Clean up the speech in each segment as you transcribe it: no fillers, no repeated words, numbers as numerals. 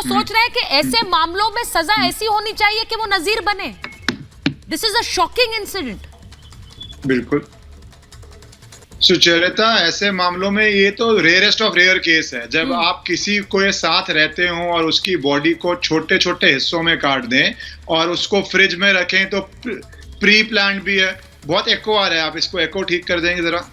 सोच रहे हैं कि ऐसे मामलों में सजा ऐसी होनी चाहिए कि वो नजीर बने? This is a shocking incident. बिल्कुल सुचरिता, ऐसे मामलों में ये तो रेयरेस्ट ऑफ रेयर केस है जब आप किसी को साथ रहते हो और उसकी बॉडी को छोटे छोटे हिस्सों में काट दें और उसको फ्रिज में रखें, तो प्री प्लान भी है। बहुत एको आ रहा है, आप इसको एको ठीक कर देंगे जरा,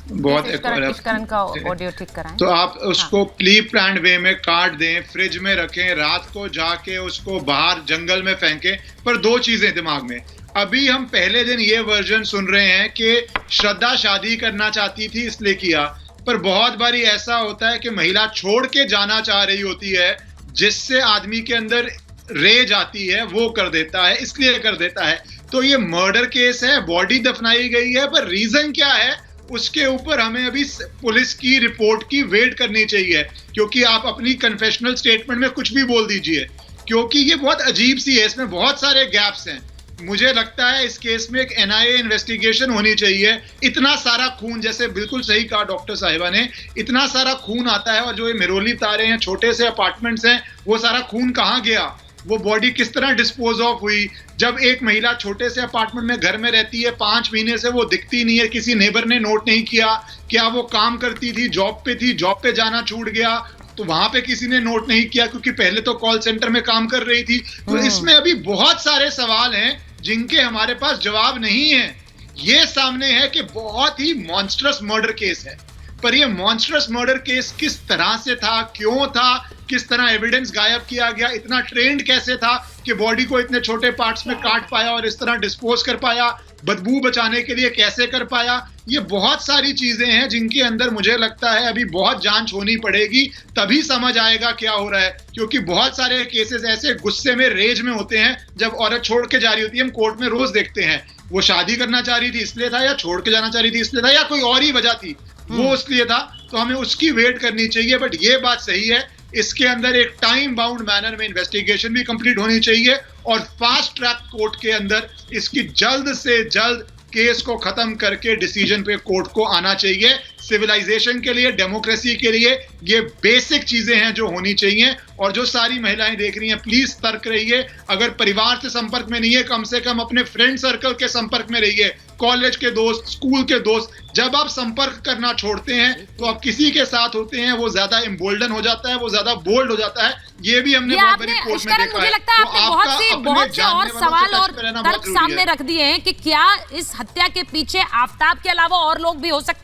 बहुत एको आ रहा है का ऑडियो ठीक कराएं। तो आप उसको प्री प्लान वे में काट दें, फ्रिज में रखें, रात को जाके उसको बाहर जंगल में फेंकें। पर दो चीजें दिमाग में, अभी हम पहले दिन ये वर्जन सुन रहे हैं कि श्रद्धा शादी करना चाहती थी इसलिए किया, पर बहुत बारी ऐसा होता है कि महिला छोड़ के जाना चाह रही होती है, जिससे आदमी के अंदर रेज आती है, वो कर देता है, इसलिए कर देता है। तो ये मर्डर केस है, बॉडी दफनाई गई है, पर रीजन क्या है उसके ऊपर हमें अभी पुलिस की रिपोर्ट की वेट करनी चाहिए, क्योंकि आप अपनी कन्फेशनल स्टेटमेंट में कुछ भी बोल दीजिए, क्योंकि ये बहुत अजीब सी है, इसमें बहुत सारे गैप्स हैं। मुझे लगता है इस केस में एक एनआईए इन्वेस्टिगेशन होनी चाहिए। इतना सारा खून, जैसे बिल्कुल सही कहा डॉक्टर साहिबा ने, इतना सारा खून आता है, और जो ये मिरोली तारे हैं, छोटे से अपार्टमेंट्स हैं, वो सारा खून कहाँ गया, वो बॉडी किस तरह डिस्पोज ऑफ हुई। जब एक महिला छोटे से अपार्टमेंट में घर में रहती है, 5 महीने से वो दिखती नहीं है, किसी नेबर ने नोट नहीं किया, क्या वो काम करती थी, जॉब पे थी, जॉब पे जाना छूट गया, तो वहां पे किसी ने नोट नहीं किया क्योंकि पहले तो कॉल सेंटर में काम कर रही थी। तो इसमें अभी बहुत सारे सवाल हैं जिनके हमारे पास जवाब नहीं है। ये सामने है कि बहुत ही मॉन्स्ट्रस मर्डर केस है, पर ये मॉन्स्ट्रस मर्डर केस किस तरह से था, क्यों था, किस तरह एविडेंस गायब किया गया, इतना ट्रेंड कैसे था कि बॉडी को इतने छोटे पार्ट्स में काट पाया और इस तरह डिस्पोज कर पाया, बदबू बचाने के लिए कैसे कर पाया। ये बहुत सारी चीजें हैं जिनके अंदर मुझे लगता है अभी बहुत जांच होनी पड़ेगी, तभी समझ आएगा क्या हो रहा है। क्योंकि बहुत सारे केसेस ऐसे गुस्से में, रेज में होते हैं, जब औरत छोड़ के जा रही होती है, हम कोर्ट में रोज देखते हैं, वो शादी करना चाह रही थी इसलिए था, या छोड़ के जाना चाह रही थी इसलिए था, या कोई और ही वजह थी, वो इसलिए था। तो हमें उसकी वेट करनी चाहिए। बट ये बात सही है, इसके अंदर एक टाइम बाउंड मैनर में इन्वेस्टिगेशन भी कंप्लीट होनी चाहिए, और फास्ट ट्रैक कोर्ट के अंदर इसकी जल्द से जल्द केस को खत्म करके डिसीजन पे कोर्ट को आना चाहिए। सिविलाइजेशन के लिए, डेमोक्रेसी के लिए ये बेसिक चीजें हैं जो होनी चाहिए। और जो सारी महिलाएं देख रही हैं, प्लीज सतर्क रहिए। अगर परिवार से संपर्क में नहीं है, कम से कम अपने फ्रेंड सर्कल के संपर्क में रहिए, कॉलेज के दोस्त, स्कूल के दोस्त। जब आप संपर्क करना छोड़ते हैं तो आप किसी के साथ होते हैं, वो ज्यादा इम्बोल्डन हो जाता है, वो ज्यादा बोल्ड हो जाता है। ये भी हमने बहुत बड़ी कोर्ट में देखा है। मुझे लगता है आपने बहुत से और सवाल और तर्क सामने रख दिए हैं कि क्या इस हत्या के पीछे आफताब के अलावा और लोग भी हो सकते हैं।